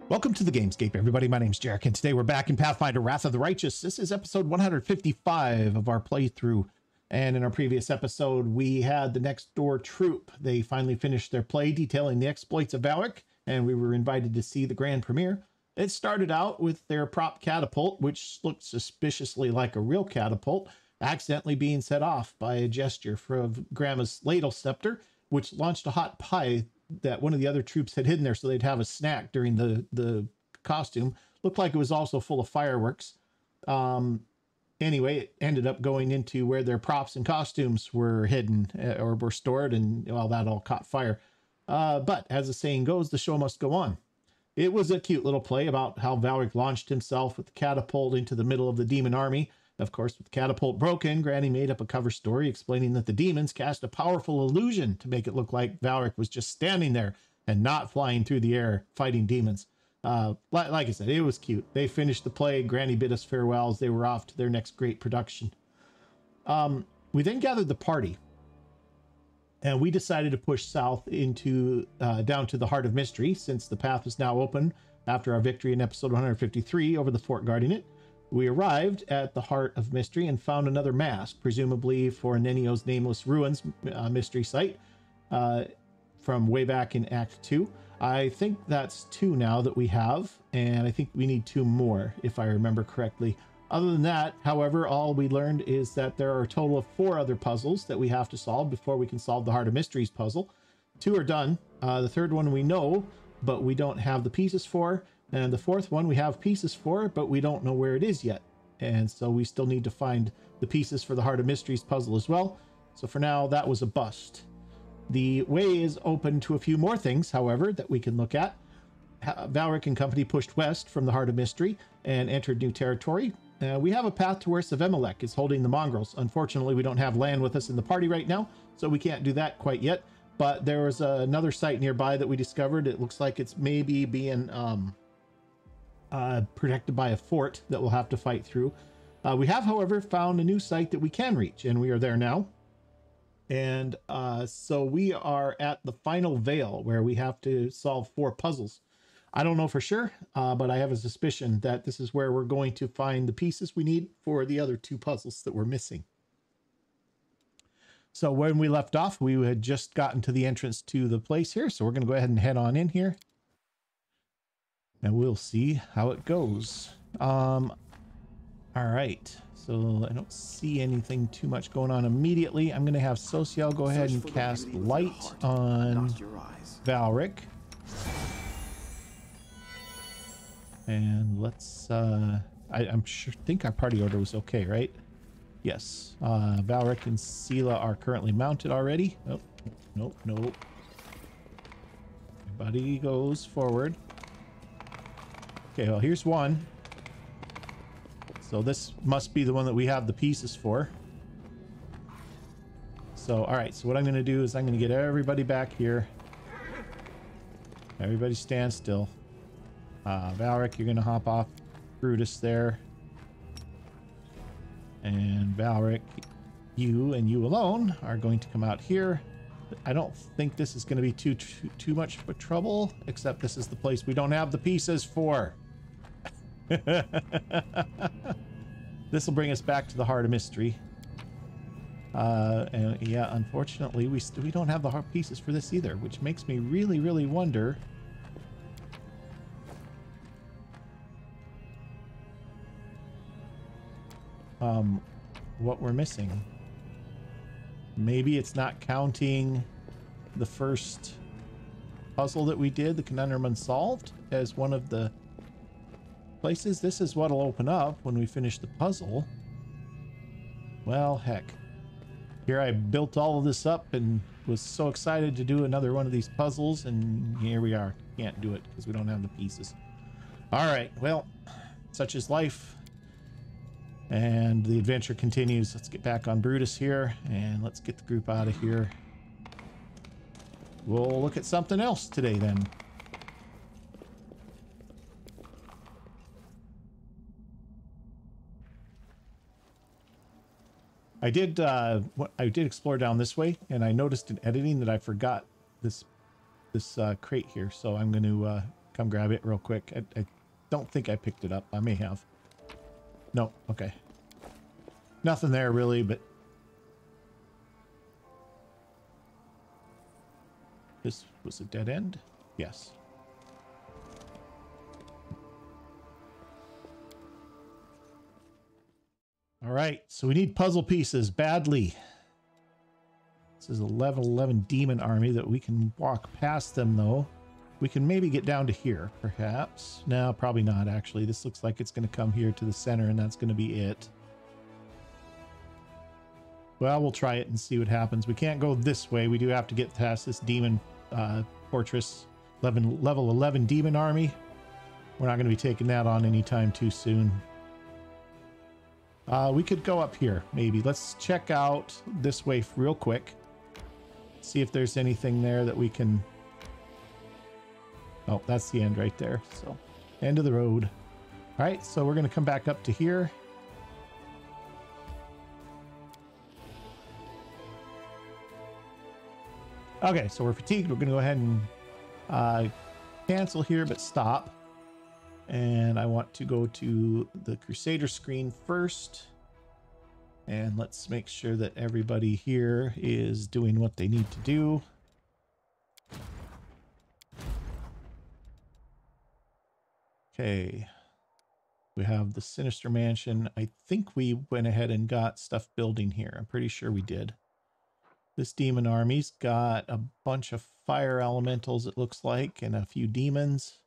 Welcome to the Gamescape, everybody. My name's Jarek, and today we're back in Pathfinder Wrath of the Righteous. This is episode 155 of our playthrough. And in our previous episode, we had the next door troop. They finally finished their play detailing the exploits of Valric, and we were invited to see the grand premiere. It started out with their prop catapult, which looked suspiciously like a real catapult, accidentally being set off by a gesture from Grandma's ladle scepter, which launched a hot pie that one of the other troops had hidden there so they'd have a snack during the costume. Looked like it was also full of fireworks. Anyway, it ended up going into where their props and costumes were hidden or were stored, and well, that all caught fire. But as the saying goes, the show must go on. It was a cute little play about how Valric launched himself with the catapult into the middle of the demon army. Of course, with the catapult broken, Granny made up a cover story explaining that the demons cast a powerful illusion to make it look like Valric was just standing there and not flying through the air fighting demons. Like I said, it was cute. They finished the play. Granny bid us farewell as they were off to their next great production. We then gathered the party, and we decided to push south into down to the Heart of Mystery, since the path is now open after our victory in episode 153 over the fort guarding it. We arrived at the Heart of Mystery and found another mask, presumably for Nenio's Nameless Ruins mystery site from way back in Act 2. I think that's 2 now that we have, and I think we need 2 more, if I remember correctly. Other than that, however, all we learned is that there are a total of 4 other puzzles that we have to solve before we can solve the Heart of Mysteries puzzle. 2 are done. The 3rd one we know, but we don't have the pieces for. And the 4th one we have pieces for, but we don't know where it is yet. And so we still need to find the pieces for the Heart of Mysteries puzzle as well. So for now, that was a bust. The way is open to a few more things, however, that we can look at. Valric and company pushed west from the Heart of Mystery and entered new territory. We have a path to where Savemelech is holding the mongrels. Unfortunately, we don't have land with us in the party right now, so we can't do that quite yet. But there was another site nearby that we discovered. It looks like it's maybe being protected by a fort that we'll have to fight through. We have, however, found a new site that we can reach, and we are there now. And so we are at the final veil where we have to solve 4 puzzles. I don't know for sure, but I have a suspicion that this is where we're going to find the pieces we need for the other 2 puzzles that we're missing. So when we left off, we had just gotten to the entrance to the place here. So we're going to go ahead and head on in here, and we'll see how it goes. All right. So I don't see anything too much going on immediately. I'm going to have Social go ahead and cast light on Valric. And let's, I'm sure, think our party order was okay, right? Yes. Valric and Sela are currently mounted already. Oh, nope. Everybody goes forward. Okay, well, here's one. So this must be the one that we have the pieces for. So, all right. So what I'm going to do is I'm going to get everybody back here. Everybody stand still. Valric, you're going to hop off Brutus there. And Valric, you and you alone are going to come out here. I don't think this is going to be too much of a trouble, except this is the place we don't have the pieces for. This will bring us back to the Heart of Mystery. And yeah, unfortunately, we don't have the hard pieces for this either, which makes me really wonder. What we're missing. Maybe it's not counting the first puzzle that we did, the Conundrum Unsolved, as one of the places. This is what'll open up when we finish the puzzle. Well, heck. Here I built all of this up and was so excited to do another one of these puzzles, and here we are. Can't do it because we don't have the pieces. All right, well, such is life. And the adventure continues. Let's get back on Brutus here, and let's get the group out of here. We'll look at something else today then. I did explore down this way, and I noticed in editing that I forgot this crate here, so I'm going to come grab it real quick. I don't think I picked it up. I may have. No, okay. Nothing there really, but this was a dead end? Yes. All right, so we need puzzle pieces badly. This is a level 11 demon army that we can walk past them, though. We can maybe get down to here, perhaps. No, probably not, actually. This looks like it's going to come here to the center, and that's going to be it. Well, we'll try it and see what happens. We can't go this way. We do have to get past this demon fortress. Level 11 demon army. We're not going to be taking that on anytime too soon. We could go up here, maybe. Let's check out this way real quick. See if there's anything there that we can... Oh, that's the end right there. So, end of the road. All right, so we're going to come back up to here. Okay, so we're fatigued. We're going to go ahead and cancel here, but stop. And I want to go to the Crusader screen first. And let's make sure that everybody here is doing what they need to do. Okay. We have the Sinister Mansion. I think we went ahead and got stuff building here. I'm pretty sure we did. This demon army's got a bunch of fire elementals, it looks like, and a few demons.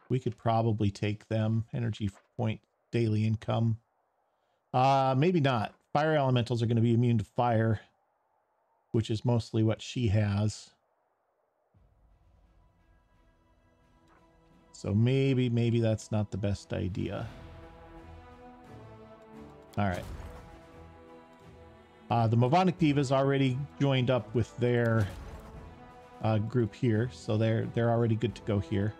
We could probably take them. Energy point, daily income. Maybe not. Fire elementals are going to be immune to fire, which is mostly what she has. So maybe that's not the best idea. All right. The Movonic Divas already joined up with their group here, so they're already good to go here.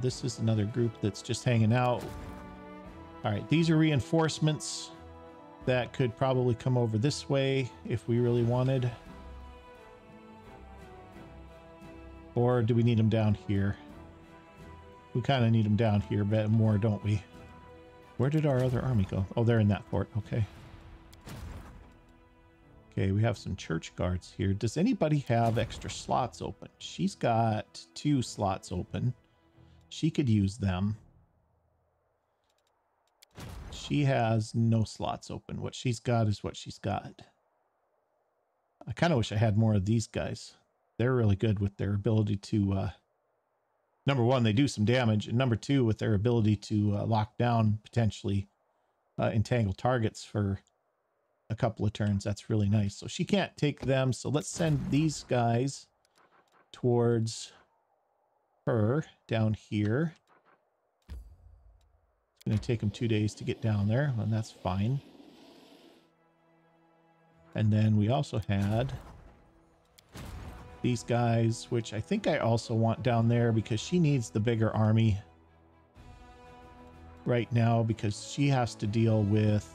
This is another group that's just hanging out. All right, these are reinforcements that could probably come over this way if we really wanted. Or do we need them down here? We kind of need them down here a bit more, don't we? Where did our other army go? Oh, they're in that fort. Okay. Okay, we have some church guards here. Does anybody have extra slots open? She's got 2 slots open. She could use them. She has no slots open. What she's got is what she's got. I kind of wish I had more of these guys. They're really good with their ability to, number one, they do some damage, and number two, with their ability to lock down, potentially entangle targets for a couple of turns. That's really nice. So she can't take them, so let's send these guys towards her down here. It's going to take them 2 days to get down there, and that's fine. And then we also had these guys, which I think I also want down there because she needs the bigger army right now because she has to deal with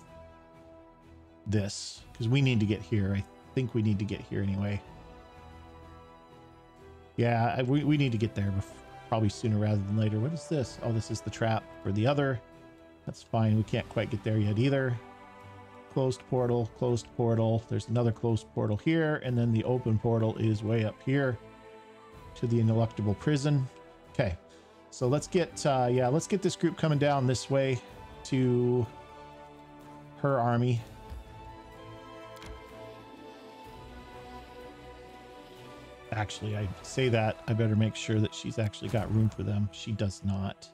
this because we need to get here. I think we need to get here anyway. Yeah, we need to get there probably sooner rather than later. What is this? Oh, this is the trap for the other. That's fine. We can't quite get there yet either. Closed portal, closed portal. There's another closed portal here, and then the open portal is way up here to the ineluctable prison. Okay, so let's get let's get this group coming down this way to her army. Actually, I say that I better make sure that she's actually got room for them. She does not.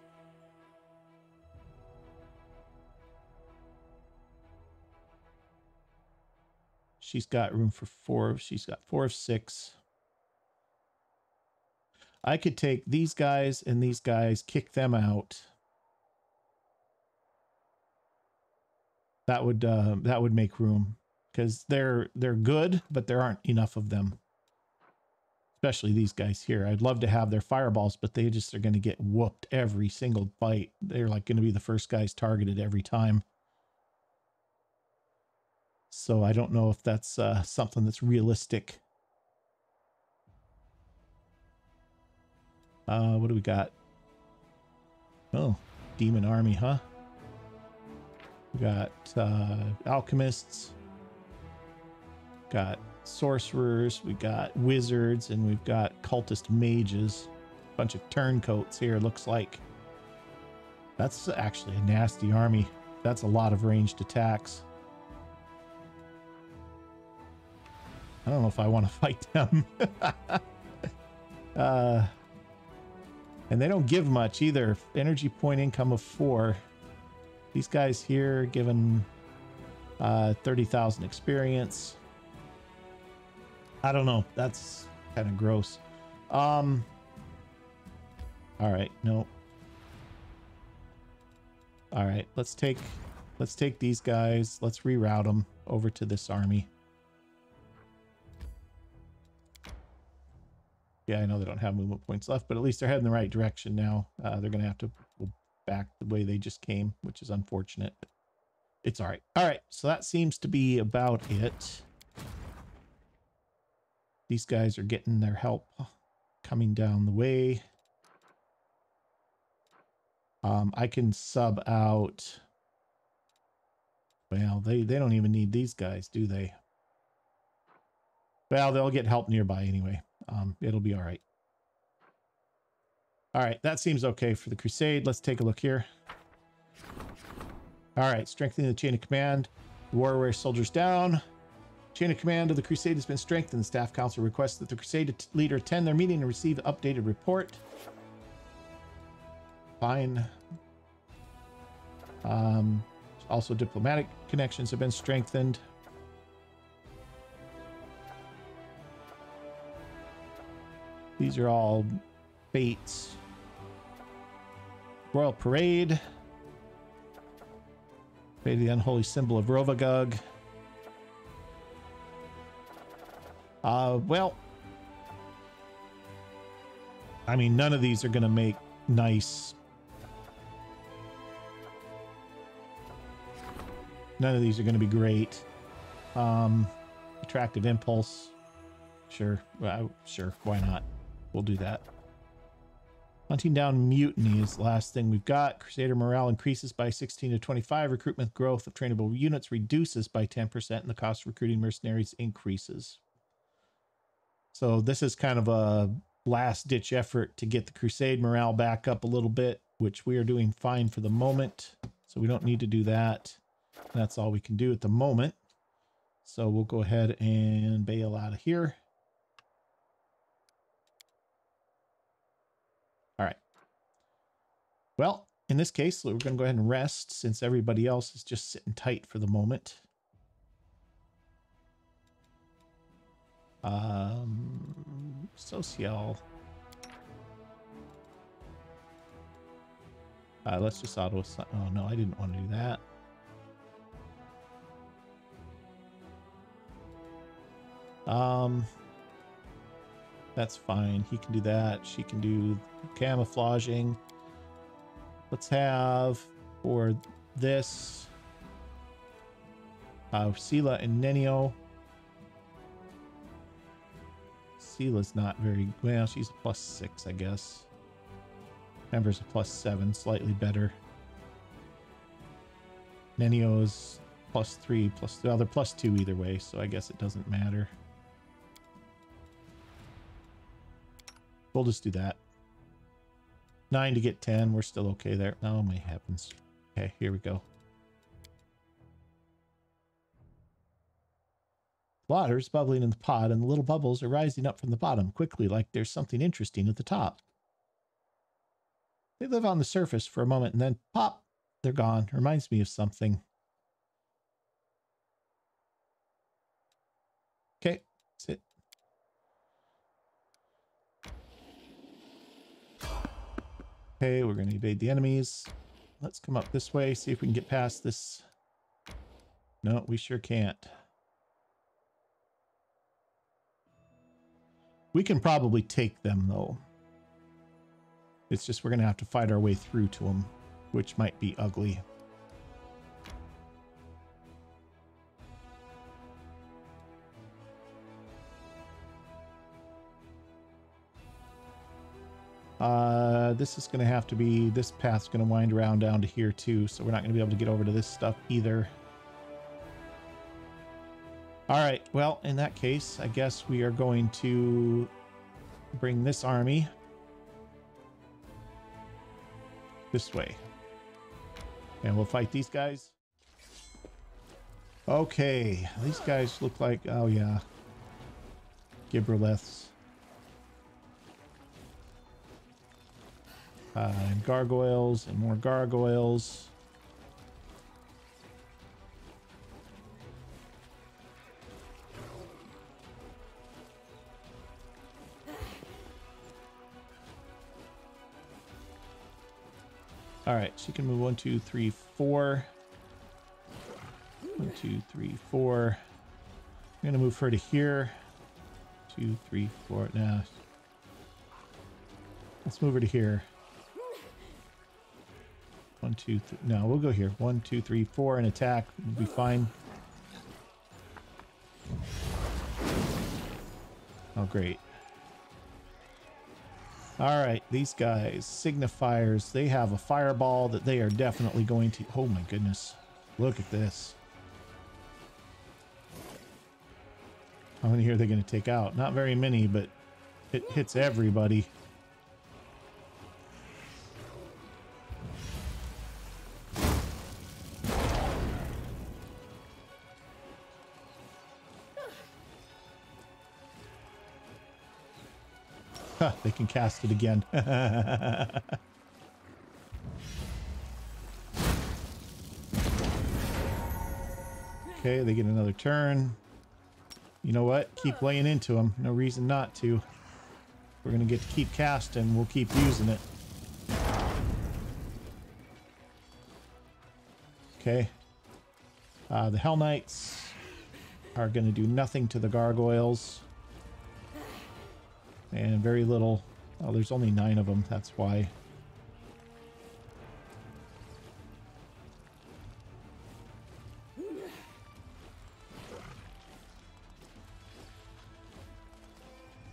She's got room for 4. She's got 4 of 6. I could take these guys and these guys, kick them out. That would make room because they're good, but there aren't enough of them. Especially these guys here. I'd love to have their fireballs, but they just are going to get whooped every single fight. They're like going to be the first guys targeted every time. So I don't know if that's something that's realistic. What do we got? Oh, demon army, huh? We got alchemists. Got sorcerers. We got wizards, and we've got cultist mages. Bunch of turncoats here, looks like. That's actually a nasty army. That's a lot of ranged attacks. I don't know if I want to fight them. And they don't give much either. Energy point income of 4. These guys here given 30,000 experience. I don't know. That's kind of gross. All right, no. All right, let's take these guys. Let's reroute them over to this army. Yeah, I know they don't have movement points left, but at least they're heading the right direction now. They're going to have to go back the way they just came, which is unfortunate. But it's all right. All right, so that seems to be about it. These guys are getting their help coming down the way. I can sub out. Well, they don't even need these guys, do they? Well, they'll get help nearby anyway. It'll be all right. All right, that seems okay for the crusade. Let's take a look here. All right, strengthening the chain of command. Warrior soldiers down. Chain of command of the crusade has been strengthened. The staff council requests that the crusade leader attend their meeting and receive an updated report. Fine. Also, diplomatic connections have been strengthened. These are all fates. Royal Parade. Fate of the unholy symbol of Rovagug. Well, I mean, none of these are going to make nice. None of these are going to be great. Attractive impulse. Sure. Sure. Why not? We'll do that. Hunting down mutiny is the last thing we've got. Crusader morale increases by 16 to 25. Recruitment growth of trainable units reduces by 10%, and the cost of recruiting mercenaries increases. So this is kind of a last-ditch effort to get the crusade morale back up a little bit, which we are doing fine for the moment. So we don't need to do that. That's all we can do at the moment. So we'll go ahead and bail out of here. All right. Well, in this case, we're going to go ahead and rest since everybody else is just sitting tight for the moment. Social. Let's just auto assign. Oh no, I didn't want to do that. That's fine. He can do that. She can do camouflaging. Let's have for this Sela and Nenio. Sela's not very well. She's a +6, I guess. Ember's a +7, slightly better. Nenio's +3, well, they're +2 either way, so I guess it doesn't matter. We'll just do that. 9 to get 10. We're still okay there. Oh my heavens. Okay, here we go. Water's bubbling in the pot, and the little bubbles are rising up from the bottom quickly, like there's something interesting at the top. They live on the surface for a moment, and then pop, they're gone. Reminds me of something. Okay, that's it. Okay, we're going to evade the enemies. Let's come up this way, see if we can get past this. No, we sure can't. We can probably take them, though. It's just we're going to have to fight our way through to them, which might be ugly. This is going to have to be, this path's going to wind around down to here too, so we're not going to be able to get over to this stuff either. All right, well, in that case, I guess we are going to bring this army this way. And we'll fight these guys. Okay, these guys look like, oh yeah, Gibraleths. And gargoyles and more gargoyles. All right, she can move 1, 2, 3, 4. 1, 2, 3, 4. I'm gonna move her to here. 2, 3, 4. Nah. Let's move her to here. 1, 2, 3. No, we'll go here. 1, 2, 3, 4 and attack. We'll be fine. Oh, great. All right, these guys, signifiers, they have a fireball that they are definitely going to... Oh my goodness. Look at this. How many are they going to take out? Not very many, but it hits everybody. Huh, they can cast it again. Okay, they get another turn. You know what? Keep laying into them. No reason not to. We're going to get to keep casting. We'll keep using it. Okay. The Hell Knights are going to do nothing to the gargoyles. And very little. Oh, there's only 9 of them. That's why.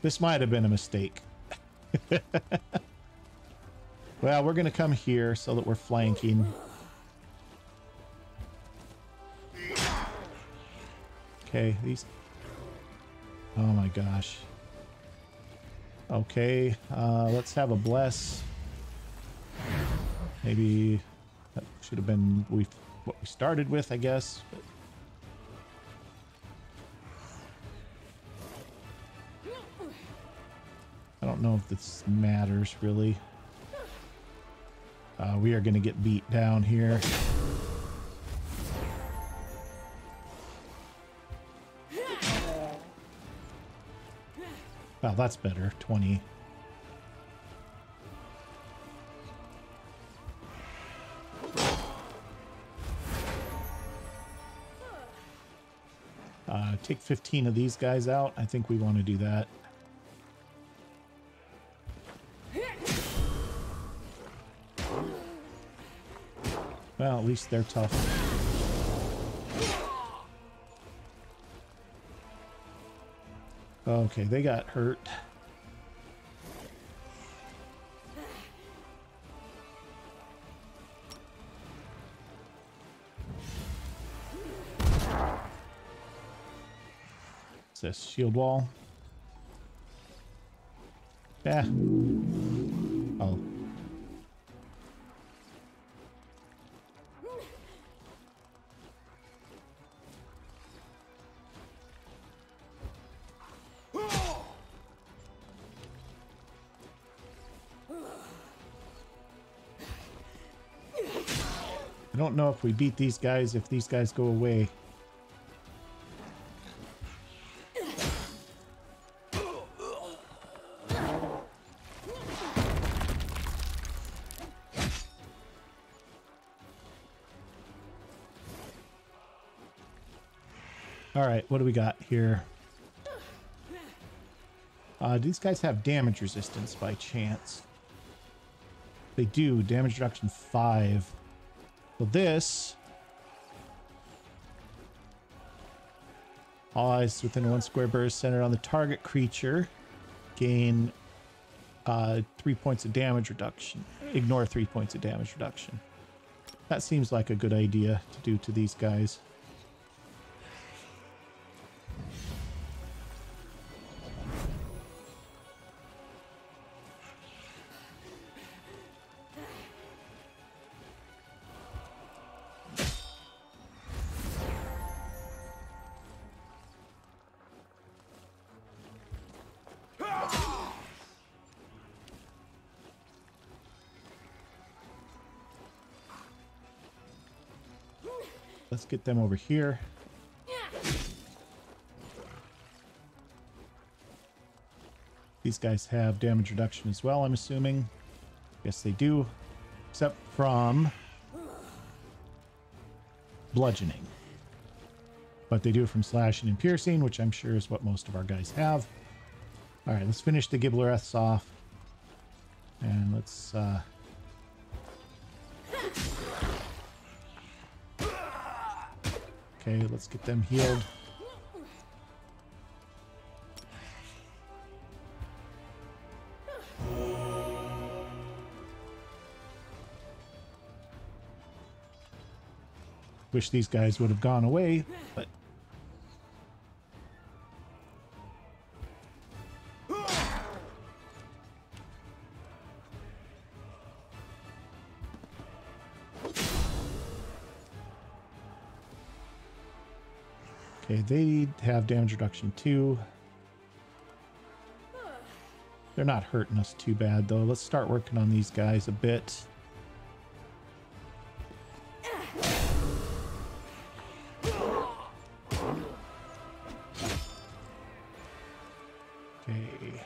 This might have been a mistake. Well, we're going to come here so that we're flanking. Okay, these... Oh my gosh. Okay, let's have a bless. Maybe that should have been what we started with, I guess. But... I don't know if this matters, really. We are going to get beat down here. Well, that's better. 20. Take 15 of these guys out. I think we want to do that. Well, at least they're tough. Okay, they got hurt. What's this? Shield wall? Yeah. Oh. I don't know if we beat these guys if these guys go away. All right, what do we got here? Do these guys have damage resistance by chance? They do. Damage reduction 5. So this... All eyes within 1 square burst centered on the target creature gain 3 points of damage reduction. Ignore 3 points of damage reduction. That seems like a good idea to do to these guys. Let's get them over here. These guys have damage reduction as well, I'm assuming. Yes, they do. Except from bludgeoning. But they do it from slashing and piercing, which I'm sure is what most of our guys have. Alright, let's finish the Gibblereths off. And let's... Okay, let's get them healed. Wish these guys would have gone away, but... Okay, they have damage reduction too. They're not hurting us too bad though. Let's start working on these guys a bit. Okay.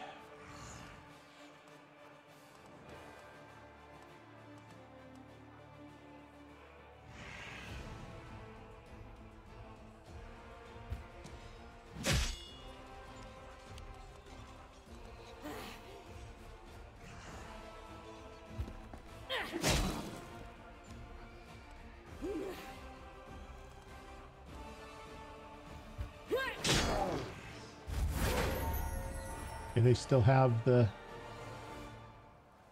Okay, they still have the...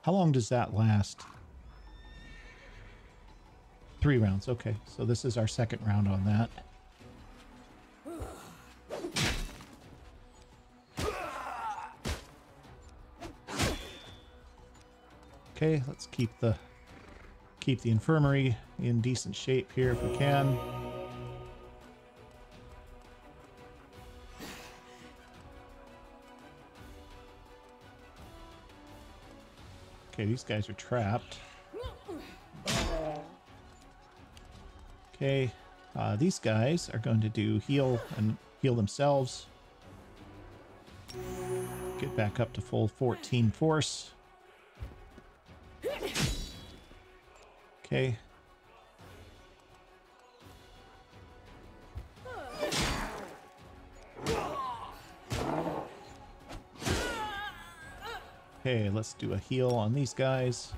How long does that last? 3 rounds. Okay, so this is our second round on that. Okay, let's keep the infirmary in decent shape here if we can. Okay, these guys are trapped. Okay, these guys are going to do heal themselves. Get back up to full 14 force. Okay. Okay, let's do a heal on these guys.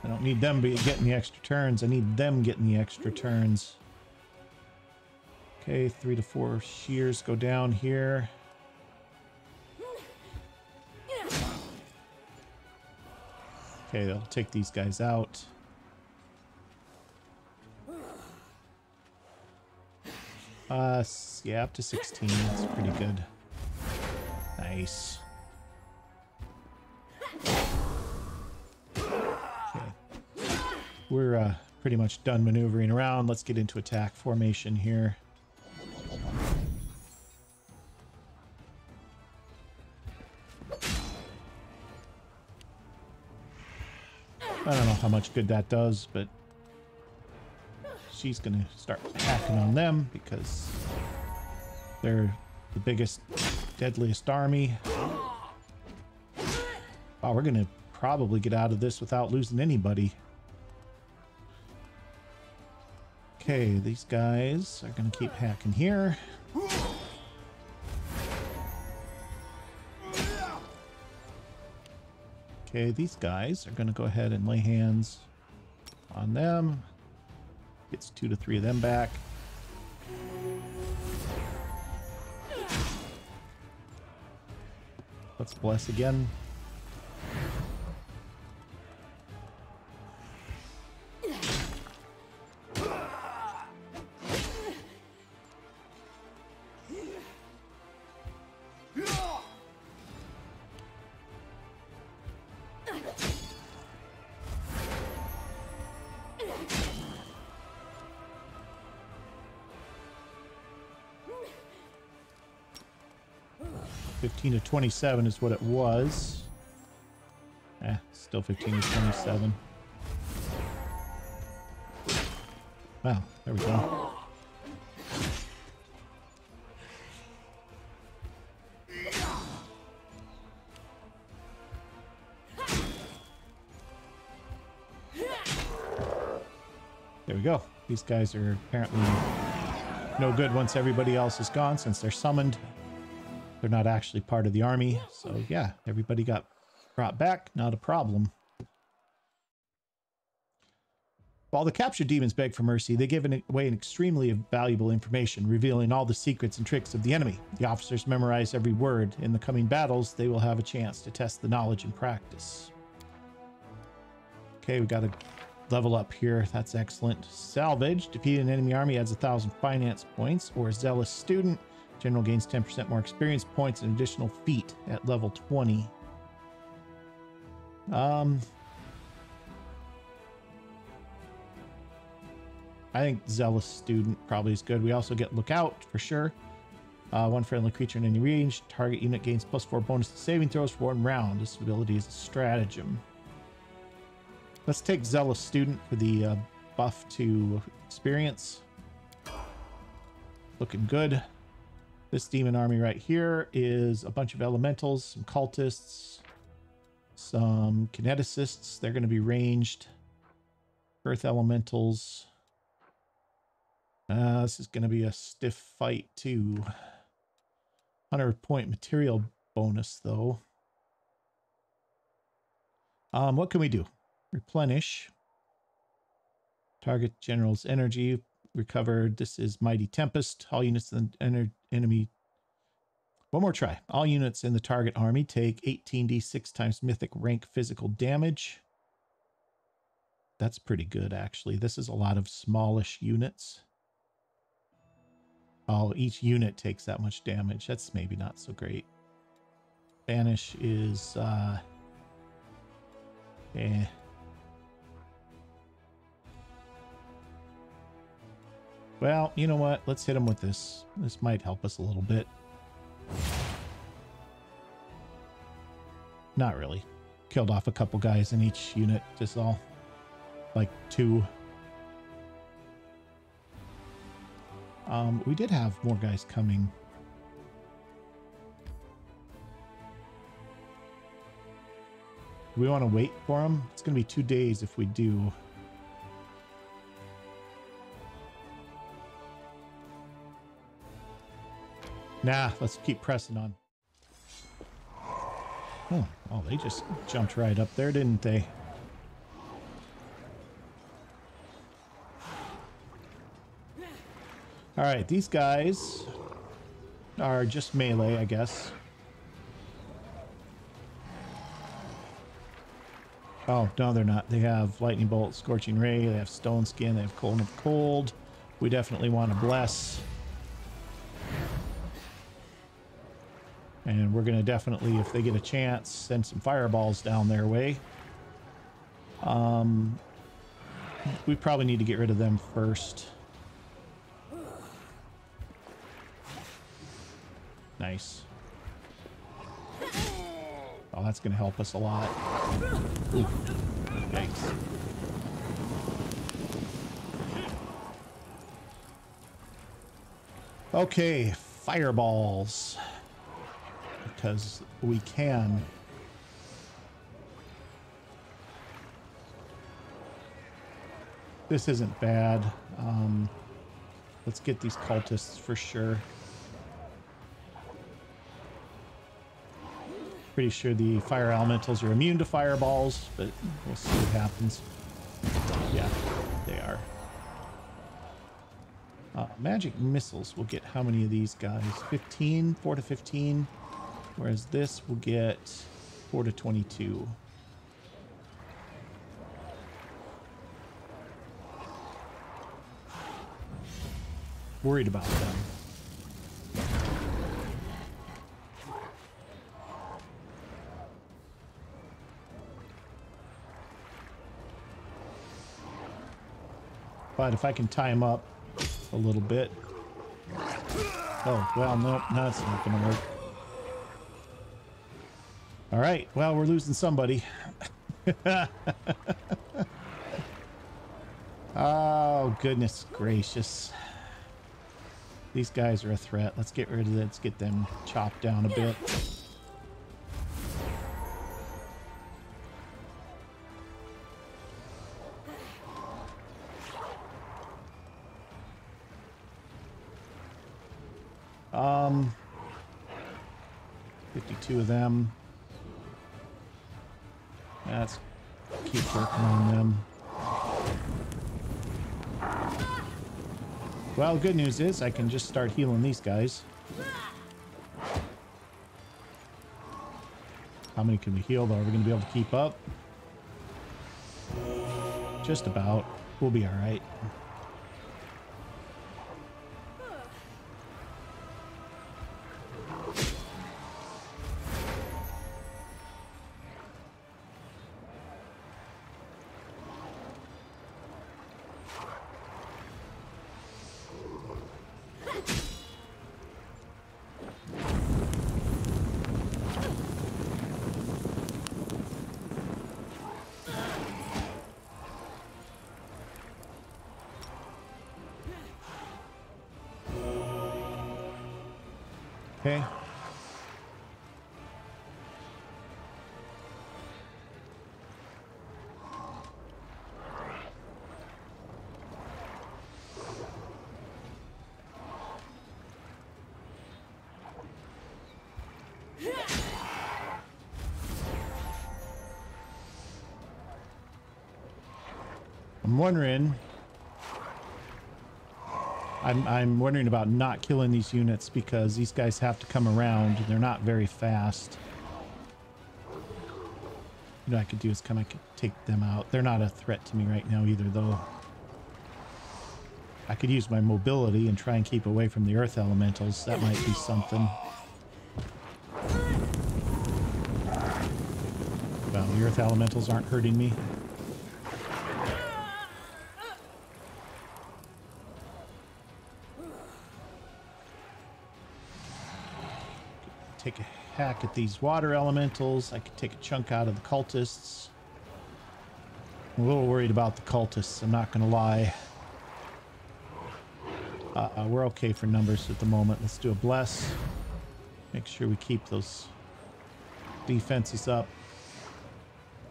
I don't need them getting the extra turns. I need them getting the extra turns. Okay, 3 to 4 shears go down here. Okay, they'll take these guys out. Yeah, up to 16. That's pretty good. Nice. Okay. We're pretty much done maneuvering around. Let's get into attack formation here. I don't know how much good that does, but she's gonna start attacking on them because they're the biggest, deadliest army. Wow, we're gonna probably get out of this without losing anybody. Okay, these guys are gonna keep hacking here. Okay, these guys are gonna go ahead and lay hands on them. Gets 2 to 3 of them back. Let's bless again. To 27 is what it was. Still 15 to 27. Wow, there we go. There we go. These guys are apparently no good once everybody else is gone, since they're summoned. They're not actually part of the army. So yeah, everybody got brought back. Not a problem. While the captured demons beg for mercy, they give away an extremely valuable information, revealing all the secrets and tricks of the enemy. The officers memorize every word. In the coming battles, they will have a chance to test the knowledge in practice. Okay, we got to level up here. That's excellent. Salvage. Defeat an enemy army adds 1,000 finance points. Or Zealous Student. General gains 10% more experience points and additional feat at level 20. I think Zealous Student probably is good. We also get Lookout for sure. One friendly creature in any range. Target unit gains +4 bonus to saving throws for 1 round. This ability is a stratagem. Let's take Zealous Student for the buff to experience. Looking good. This demon army right here is a bunch of elementals, some cultists, some kineticists. They're going to be ranged. Earth elementals. This is going to be a stiff fight too. 100-point material bonus though. What can we do? Replenish. Target general's energy. Recovered. This is Mighty Tempest. All units in the enemy. One more try. All units in the target army take 18d6 times mythic rank physical damage. That's pretty good, actually. This is a lot of smallish units. Oh, each unit takes that much damage. That's maybe not so great. Banish is Well, you know what? Let's hit him with this. This might help us a little bit. Not really. Killed off a couple guys in each unit. Just all like 2. We did have more guys coming. Do we want to wait for them? It's going to be 2 days if we do. Nah, let's keep pressing on. Oh, they just jumped right up there, didn't they? All right, these guys are just melee, I guess. Oh, no, they're not. They have Lightning Bolt, Scorching Ray, they have Stone Skin, they have Cold of Cold. We definitely want to bless. And we're going to definitely, if they get a chance, send some fireballs down their way. We probably need to get rid of them first. Nice. Oh, that's going to help us a lot. Ooh. Yikes. Okay, fireballs. Because we can. This isn't bad. Let's get these cultists for sure. Pretty sure the fire elementals are immune to fireballs, but we'll see what happens. Yeah, they are. Magic missiles will get how many of these guys? 15, 4 to 15. Whereas this will get 4 to 22. Worried about them. But if I can tie him up a little bit. Oh, well, nope, that's not going to work. All right, well, we're losing somebody. Oh, goodness gracious. These guys are a threat. Let's get rid of it. Let's get them chopped down a bit. Um, 52 of them. Let's keep working on them. Well, good news is I can just start healing these guys. How many can we heal, though? Are we going to be able to keep up? Just about. We'll be all right. Okay. I'm wondering... I'm wondering about not killing these units because these guys have to come around. They're not very fast. You know what I could do is kind of take them out. They're not a threat to me right now either, though. I could use my mobility and try and keep away from the earth elementals. That might be something. Well, the earth elementals aren't hurting me. Take a hack at these water elementals. I could take a chunk out of the cultists. I'm a little worried about the cultists, I'm not going to lie. We're okay for numbers at the moment. Let's do a bless. Make sure we keep those defenses up.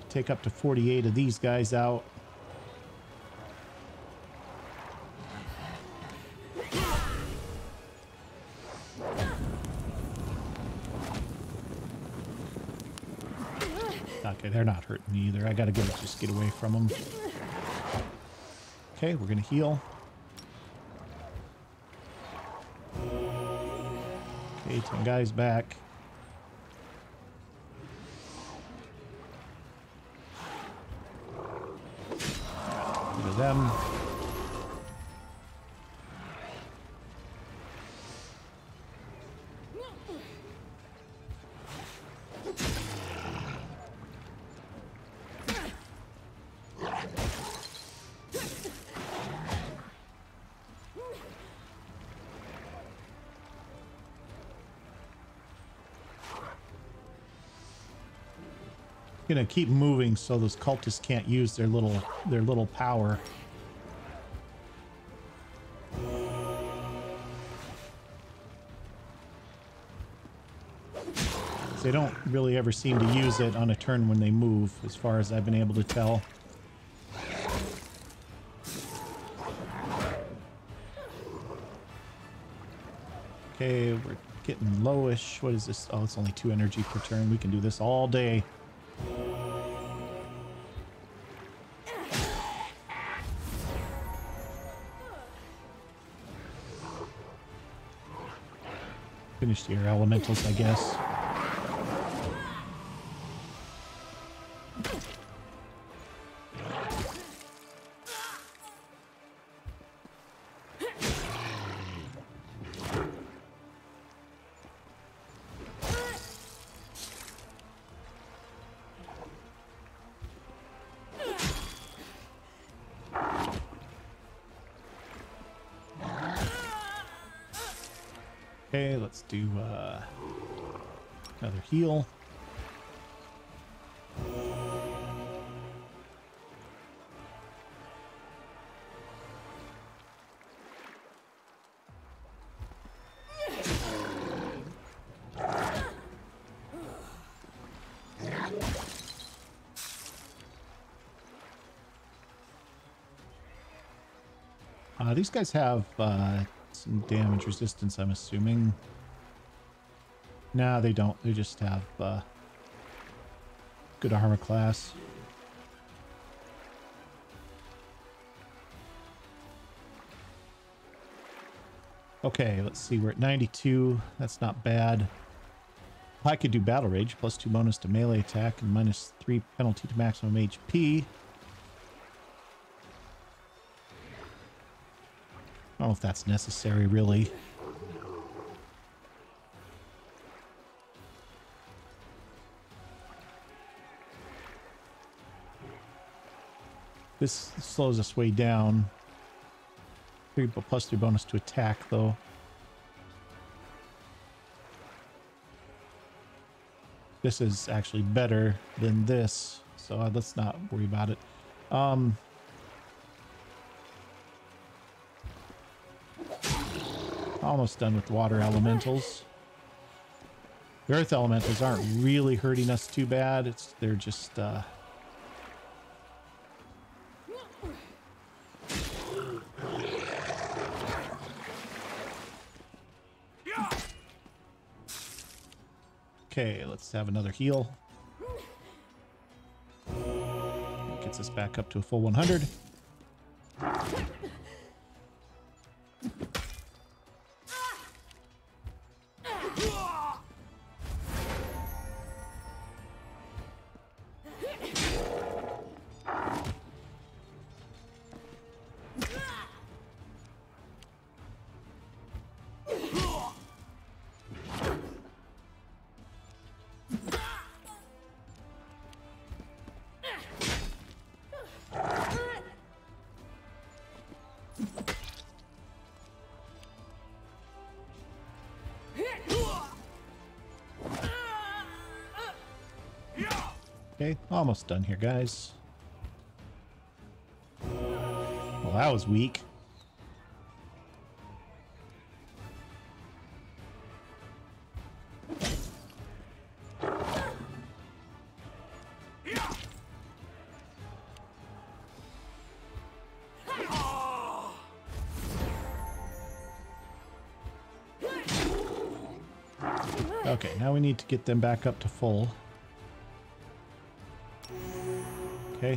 Take up to 48 of these guys out. Okay, they're not hurting me either. I gotta just get away from them. Okay, we're gonna heal. Okay, 10 guys back. Look at them. Gonna keep moving so those cultists can't use their little power. They don't really ever seem to use it on a turn when they move, as far as I've been able to tell. Okay, we're getting lowish. What is this? Oh, it's only 2 energy per turn. We can do this all day. Finish your elementals, I guess. Okay, let's do another heal. These guys have some damage resistance, I'm assuming. Nah, they don't. They just have good armor class. Okay, let's see. We're at 92. That's not bad. I could do Battle Rage, +2 bonus to melee attack and -3 penalty to maximum HP. I don't know if that's necessary, really. This slows us way down. +3 bonus to attack, though. This is actually better than this, so let's not worry about it. Almost done with water elementals. The earth elementals aren't really hurting us too bad. They're just okay, let's have another heal. Gets us back up to a full 100. Okay, almost done here, guys. Well, that was weak. Okay, now we need to get them back up to full. Okay.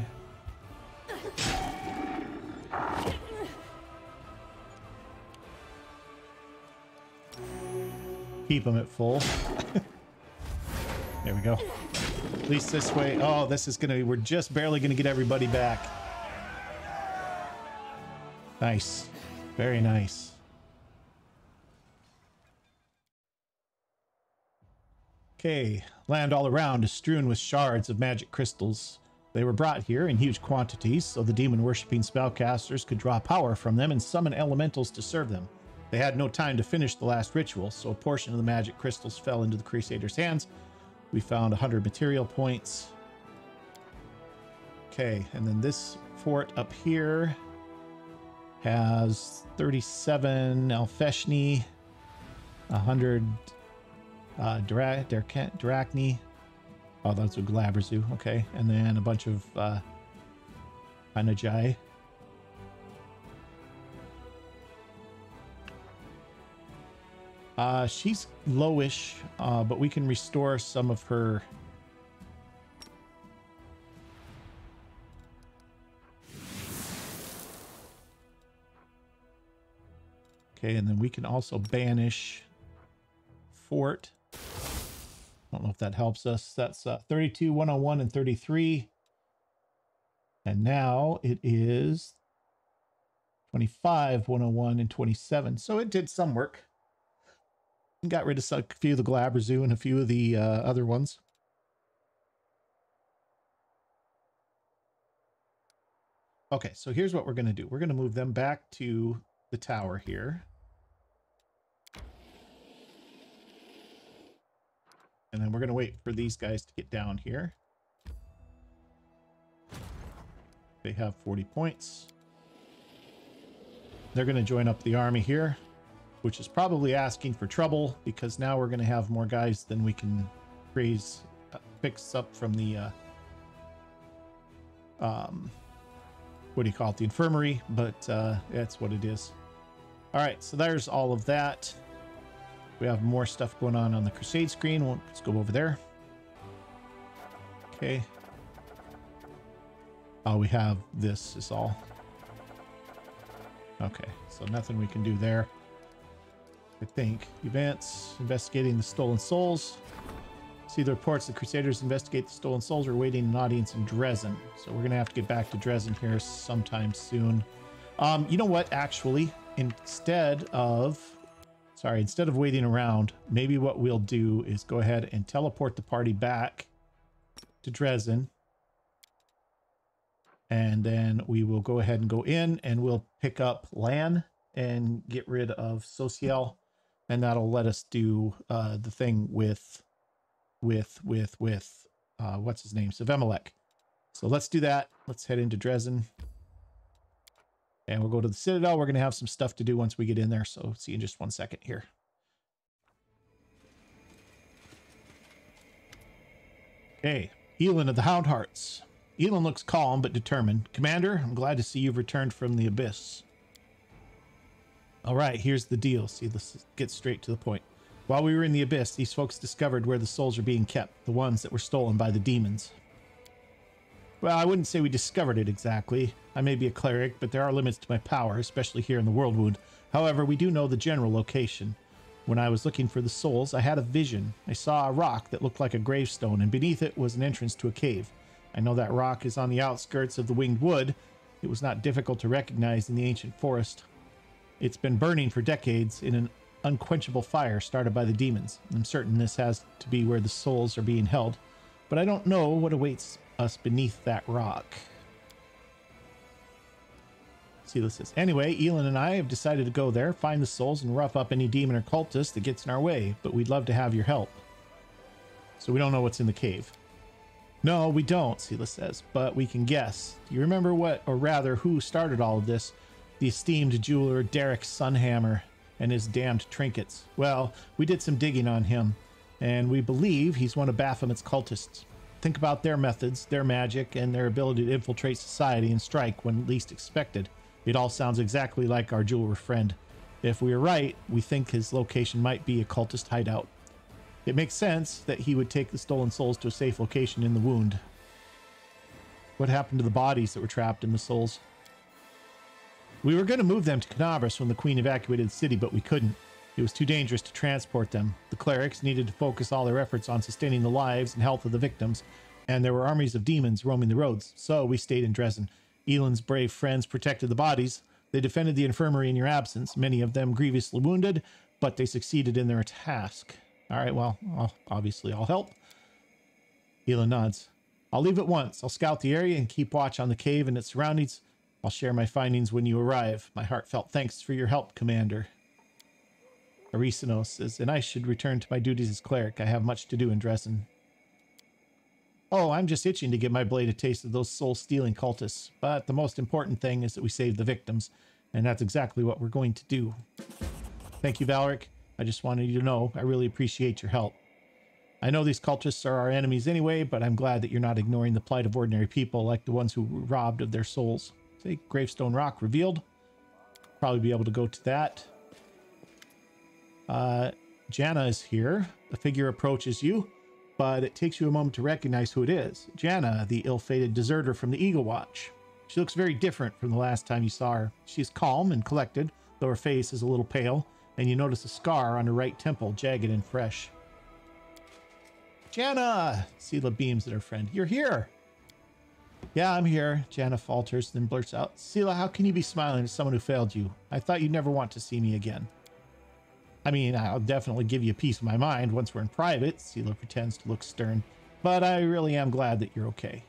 Keep them at full. There we go. At least this way. Oh, this is gonna, we're just barely gonna get everybody back. Nice. Very nice. Okay, land all around is strewn with shards of magic crystals. They were brought here in huge quantities so the demon-worshipping spellcasters could draw power from them and summon elementals to serve them. They had no time to finish the last ritual, so a portion of the magic crystals fell into the Crusaders' hands. We found 100 material points. Okay, and then this fort up here has 37 Alfeshni, 100 Drachni. Oh, those are Glabrazu. Okay, and then a bunch of Anajai. She's lowish, but we can restore some of her. Okay, and then we can also banish fort. Don't know if that helps us. That's 32, 101, and 33. And now it is 25, 101, and 27. So it did some work. Got rid of a few of the Glabrezu and a few of the other ones. Okay, so here's what we're going to do. We're going to move them back to the tower here. And then we're going to wait for these guys to get down here. They have 40 points. They're going to join up the army here, which is probably asking for trouble because now we're going to have more guys than we can raise, fix up from the, what do you call it? The infirmary, but that's what it is. All right, so there's all of that. We have more stuff going on the Crusade screen. Let's go over there. Okay. Oh, we have this is all. Okay, so nothing we can do there. I think. Events, investigating the stolen souls. See the reports the Crusaders investigate the stolen souls are waiting an audience in Dresden. So we're going to have to get back to Dresden here sometime soon. You know what, actually, instead of waiting around, maybe what we'll do is go ahead and teleport the party back to Dresden. And then we will go ahead and go in and we'll pick up Lan and get rid of Social. And that'll let us do the thing with what's his name? Savemelech. So let's do that. Let's head into Dresden. And we'll go to the Citadel. We're going to have some stuff to do once we get in there. So see you in just 1 second here. Okay. Elin of the Hound Hearts. Elin looks calm but determined. Commander, I'm glad to see you've returned from the Abyss. All right, here's the deal. See, let's get straight to the point. While we were in the Abyss, these folks discovered where the souls are being kept, the ones that were stolen by the demons. Well, I wouldn't say we discovered it exactly. I may be a cleric, but there are limits to my power, especially here in the World Wound. However, we do know the general location. When I was looking for the souls, I had a vision. I saw a rock that looked like a gravestone, and beneath it was an entrance to a cave. I know that rock is on the outskirts of the Winged Wood. It was not difficult to recognize in the ancient forest. It's been burning for decades in an unquenchable fire started by the demons. I'm certain this has to be where the souls are being held, but I don't know what awaits us beneath that rock. See what this says. Anyway, Elin and I have decided to go there, find the souls, and rough up any demon or cultist that gets in our way, but we'd love to have your help. So we don't know what's in the cave. No, we don't, Sela says, but we can guess. Do you remember what, or rather, who started all of this? The esteemed jeweler Derek Sunhammer and his damned trinkets. Well, we did some digging on him, and we believe he's one of Baphomet's cultists. Think about their methods, their magic, and their ability to infiltrate society and strike when least expected. It all sounds exactly like our jeweler friend. If we are right, we think his location might be a cultist hideout. It makes sense that he would take the stolen souls to a safe location in the Wound. What happened to the bodies that were trapped in the souls? We were going to move them to Canabras when the Queen evacuated the city, but we couldn't. It was too dangerous to transport them. The clerics needed to focus all their efforts on sustaining the lives and health of the victims, and there were armies of demons roaming the roads, so we stayed in Dresden. Elin's brave friends protected the bodies. They defended the infirmary in your absence, many of them grievously wounded, but they succeeded in their task. All right, well, obviously I'll help. Elin nods. I'll leave at once. I'll scout the area and keep watch on the cave and its surroundings. I'll share my findings when you arrive. My heartfelt thanks for your help, Commander. Arsenos says, and I should return to my duties as cleric. I have much to do in Dresden. Oh, I'm just itching to give my blade a taste of those soul-stealing cultists. But the most important thing is that we save the victims, and that's exactly what we're going to do. Thank you, Valric. I just wanted you to know I really appreciate your help. I know these cultists are our enemies anyway, but I'm glad that you're not ignoring the plight of ordinary people like the ones who were robbed of their souls. Say, Gravestone Rock revealed. Probably be able to go to that. Janna is here. The figure approaches you, but it takes you a moment to recognize who it is. Janna, the ill-fated deserter from the Eagle Watch. She looks very different from the last time you saw her. She's calm and collected, though her face is a little pale, and you notice a scar on her right temple, jagged and fresh. Jana! Sela beams at her friend. You're here! Yeah, I'm here. Jana falters, then blurts out, Sela, how can you be smiling at someone who failed you? I thought you'd never want to see me again. I mean, I'll definitely give you a piece of my mind once we're in private. Sela pretends to look stern, but I really am glad that you're okay.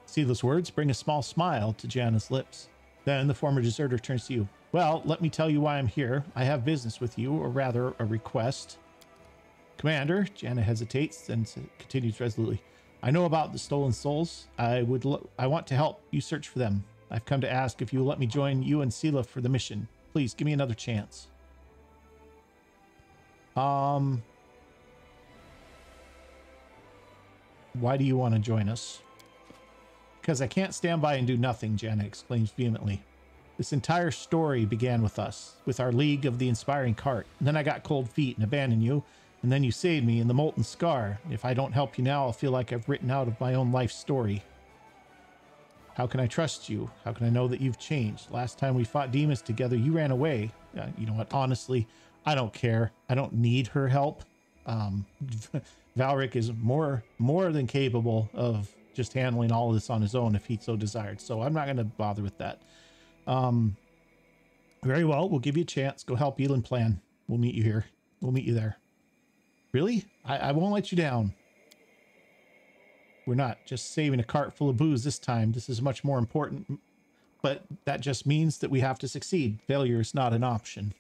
Sela's words bring a small smile to Jana's lips. Then the former deserter turns to you. Well, let me tell you why I'm here. I have business with you, or rather, a request. Commander, Jana hesitates, then continues resolutely. I know about the stolen souls. I want to help you search for them. I've come to ask if you will let me join you and Sela for the mission. Please, give me another chance. Why do you want to join us? Because I can't stand by and do nothing, Jana exclaims vehemently. This entire story began with us, with our League of the Inspiring Cart. And then I got cold feet and abandoned you, and then you saved me in the Molten Scar. If I don't help you now, I'll feel like I've written out of my own life story. How can I trust you? How can I know that you've changed? Last time we fought demons together, you ran away. You know what? Honestly, I don't care. I don't need her help. Valric is more than capable of just handling all of this on his own if he so desired. So I'm not going to bother with that. Very well. We'll give you a chance. Go help Elin plan. We'll meet you here. We'll meet you there. Really? I won't let you down. We're not just saving a cart full of booze this time. This is much more important. But that just means that we have to succeed. Failure is not an option.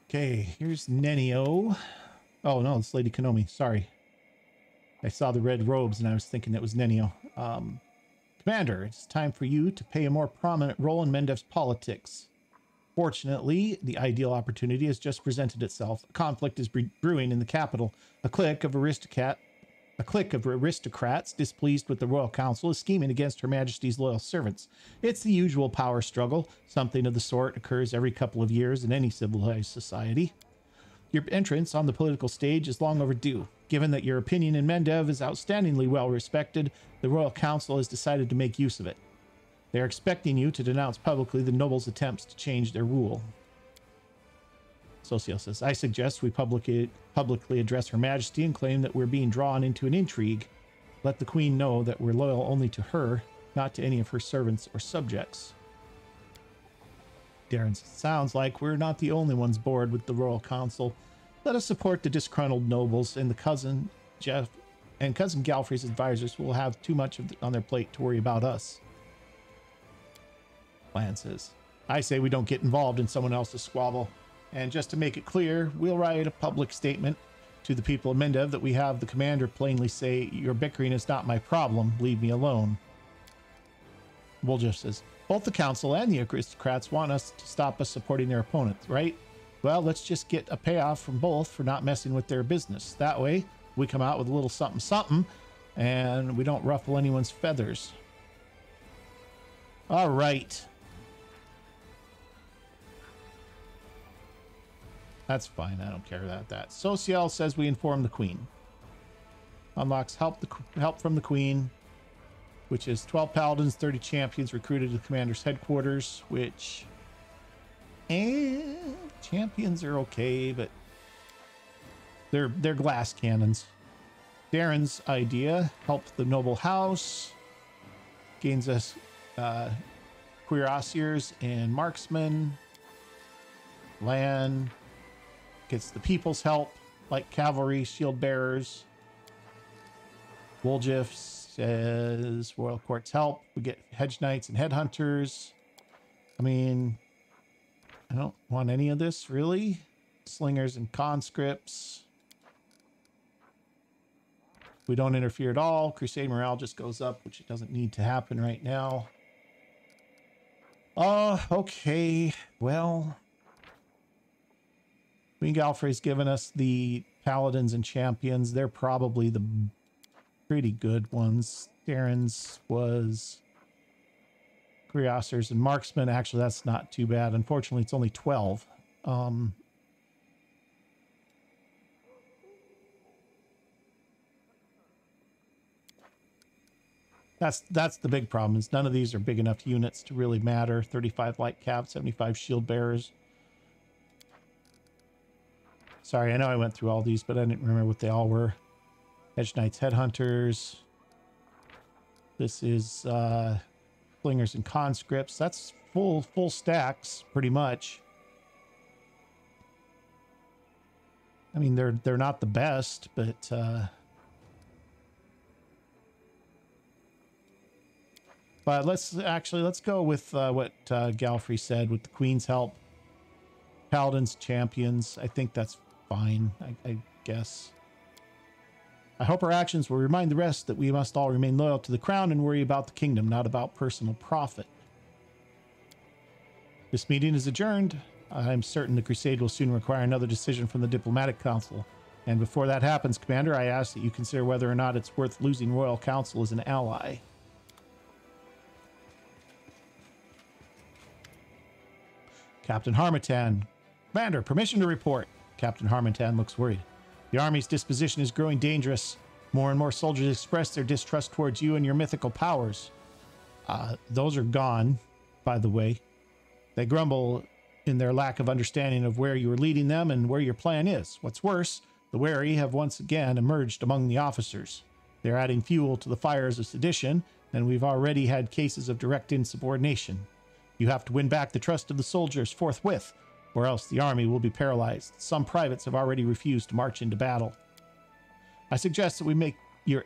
Okay, here's Nenio. Oh no, it's Lady Konomi. Sorry. I saw the red robes and I was thinking it was Nenio. Commander, it's time for you to play a more prominent role in Mendev's politics. Fortunately, the ideal opportunity has just presented itself. A conflict is brewing in the capital. A clique of aristocrats displeased with the royal council is scheming against Her Majesty's loyal servants. It's the usual power struggle. Something of the sort occurs every couple of years in any civilized society. Your entrance on the political stage is long overdue. Given that your opinion in Mendev is outstandingly well respected, the royal council has decided to make use of it. They are expecting you to denounce publicly the nobles' attempts to change their rule. Sociel says, I suggest we publicly address Her Majesty and claim that we're being drawn into an intrigue. Let the Queen know that we're loyal only to her, not to any of her servants or subjects. Darren says, sounds like we're not the only ones bored with the Royal Council. Let us support the disgruntled nobles, and Cousin Galfrey's advisors will have too much on their plate to worry about us. Lan says, I say we don't get involved in someone else's squabble. And just to make it clear, we'll write a public statement to the people of Mendev that we have the commander plainly say, your bickering is not my problem, leave me alone. Woljif says, both the council and the aristocrats want us to stop us supporting their opponents, right? Well, let's just get a payoff from both for not messing with their business. That way, we come out with a little something something, and we don't ruffle anyone's feathers. All right. That's fine. I don't care about that. Sociel says we inform the Queen. Unlocks help from the Queen, which is 12 paladins, 30 champions recruited to the commander's headquarters, which champions are okay, but they're glass cannons. Darren's idea, help the noble house, gains us cuirassiers and marksmen. Lan gets the people's help, like cavalry, shield bearers. Woljif says Royal Court's help. We get hedge knights and headhunters. I mean, I don't want any of this, really. Slingers and conscripts. We don't interfere at all. Crusade morale just goes up, which it doesn't need to happen right now. Okay. Well, Queen Galfrey's given us the paladins and champions. They're probably the pretty good ones. Darren's was cuirassiers and marksmen. Actually, that's not too bad. Unfortunately, it's only 12. That's the big problem, is none of these are big enough units to really matter. 35 light cav, 75 shield bearers. Sorry, I know I went through all these, but I didn't remember what they all were. Edge Knights, Headhunters. This is Slingers and Conscripts. That's full stacks, pretty much. I mean, they're not the best, but let's go with what Galfrey said, with the Queen's help. Paladins, champions. I think that's fine, I guess. I hope our actions will remind the rest that we must all remain loyal to the crown and worry about the kingdom, not about personal profit. This meeting is adjourned. I'm certain the crusade will soon require another decision from the diplomatic council. And before that happens, Commander, I ask that you consider whether or not it's worth losing Royal Council as an ally. Captain Harmattan. Commander, permission to report. Captain Harmattan looks worried. The army's disposition is growing dangerous. More and more soldiers express their distrust towards you and your mythical powers. Those are gone, by the way. They grumble in their lack of understanding of where you are leading them and where your plan is. What's worse, the wary have once again emerged among the officers. They're adding fuel to the fires of sedition, and we've already had cases of direct insubordination. You have to win back the trust of the soldiers forthwith, or else the army will be paralyzed. Some privates have already refused to march into battle. I suggest that we make your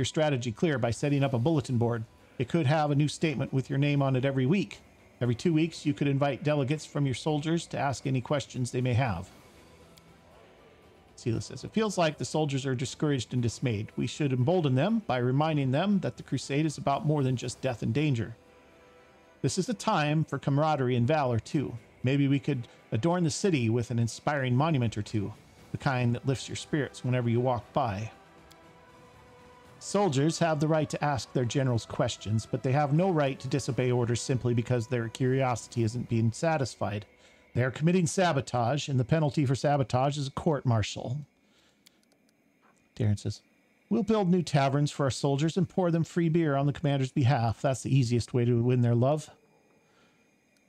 strategy clear by setting up a bulletin board. It could have a new statement with your name on it every week. Every 2 weeks, you could invite delegates from your soldiers to ask any questions they may have. Sela says, it feels like the soldiers are discouraged and dismayed. We should embolden them by reminding them that the crusade is about more than just death and danger. This is a time for camaraderie and valor, too. Maybe we could adorn the city with an inspiring monument or two, the kind that lifts your spirits whenever you walk by. Soldiers have the right to ask their generals questions, but they have no right to disobey orders simply because their curiosity isn't being satisfied. They are committing sabotage, and the penalty for sabotage is a court-martial. Darren says, we'll build new taverns for our soldiers and pour them free beer on the commander's behalf. That's the easiest way to win their love.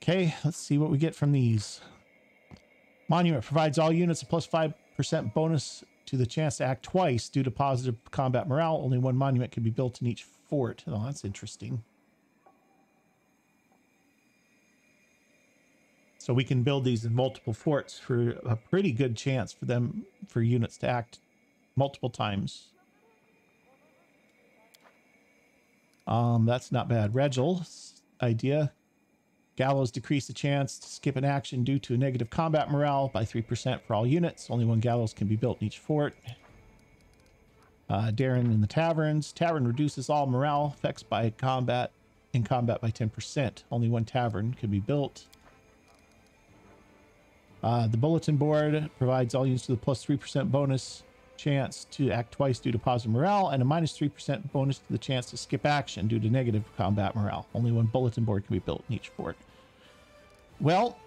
Okay, let's see what we get from these. Monument provides all units a plus 5% bonus to the chance to act twice due to positive combat morale. Only one monument can be built in each fort. Oh, that's interesting. So we can build these in multiple forts for a pretty good chance for units to act multiple times. That's not bad. Regel's idea. Gallows decrease the chance to skip an action due to a negative combat morale by 3% for all units. Only one gallows can be built in each fort. Darren in the taverns. Tavern reduces all morale effects by combat by 10%. Only one tavern can be built. The bulletin board provides all units with a plus 3% bonus chance to act twice due to positive morale and a minus 3% bonus to the chance to skip action due to negative combat morale. Only one bulletin board can be built in each fort. Well,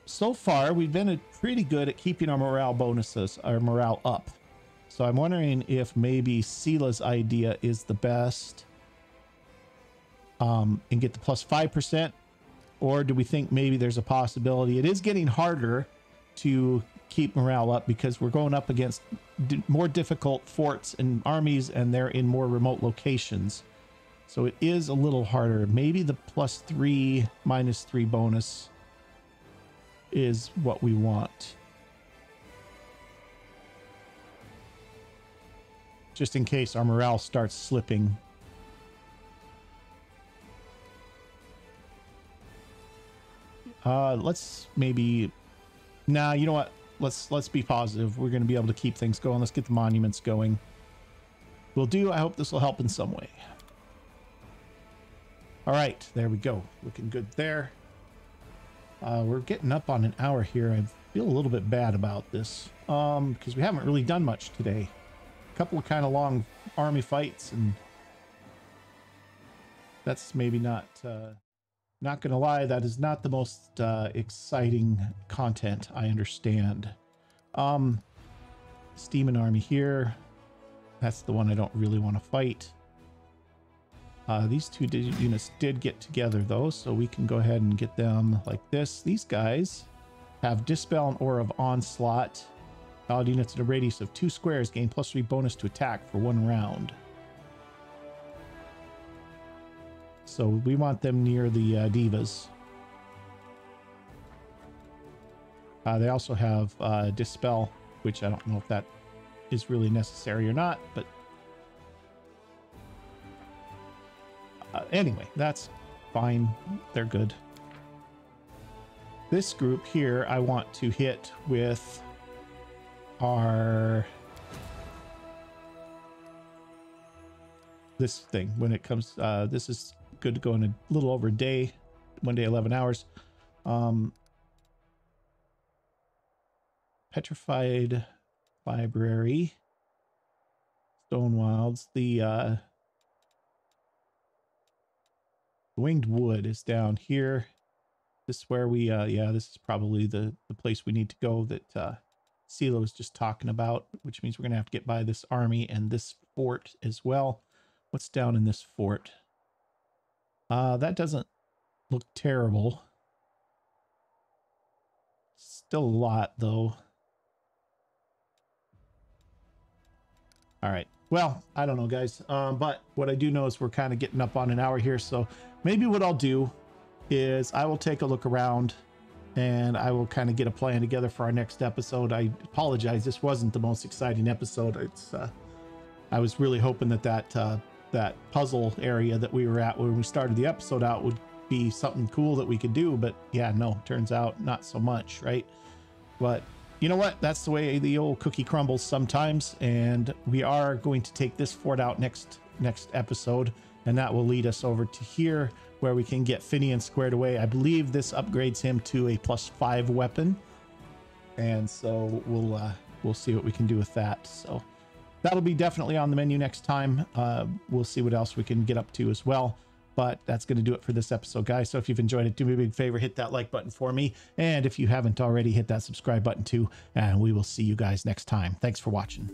so far we've been pretty good at keeping our morale bonuses, our morale up. So I'm wondering if maybe Sela's idea is the best, and get the plus 5%, or do we think maybe there's a possibility? It is getting harder to keep morale up because we're going up against more difficult forts and armies, and they're in more remote locations. So it is a little harder. Maybe the plus 3, minus 3 bonus is what we want. Just in case our morale starts slipping. Let's maybe... Nah, you know what? Let's be positive. We're going to be able to keep things going. Let's get the monuments going. Will do. I hope this will help in some way. All right, there we go. Looking good there. We're getting up on an hour here. I feel a little bit bad about this because we haven't really done much today. A couple of kind of long army fights, and that's maybe not gonna lie, that is not the most exciting content, I understand. Steam and army here. That's the one I don't really want to fight. These two units did get together though, so we can go ahead and get them like this. These guys have Dispel and Aura of Onslaught. Allied units at a radius of 2 squares gain +3 bonus to attack for 1 round. So we want them near the divas. They also have Dispel, which I don't know if that is really necessary or not, but anyway, that's fine. They're good. This group here, I want to hit with this thing when it comes. This is good to go in a little over a day, 1 day, 11 hours. Petrified Library, Stone Wilds. The Winged Wood is down here. This is where we yeah, this is probably the place we need to go that CeeLo was just talking about, which means we're gonna have to get by this army and this fort as well. What's down in this fort? That doesn't look terrible. Still a lot though. All right. Well, I don't know, guys. But what I do know is we're kind of getting up on an hour here. So maybe what I'll do is I will take a look around and I will kind of get a plan together for our next episode. I apologize. This wasn't the most exciting episode. It's I was really hoping that that puzzle area that we were at when we started the episode out would be something cool that we could do. But yeah, no, turns out not so much, right? But you know what? That's the way the old cookie crumbles sometimes. And we are going to take this fort out next episode. And that will lead us over to here where we can get Finian squared away. I believe this upgrades him to a +5 weapon. And so we'll see what we can do with that. So that'll be definitely on the menu next time. We'll see what else we can get up to as well. But that's going to do it for this episode, guys. So if you've enjoyed it, do me a big favor, hit that like button for me. And if you haven't already, hit that subscribe button too. And we will see you guys next time. Thanks for watching.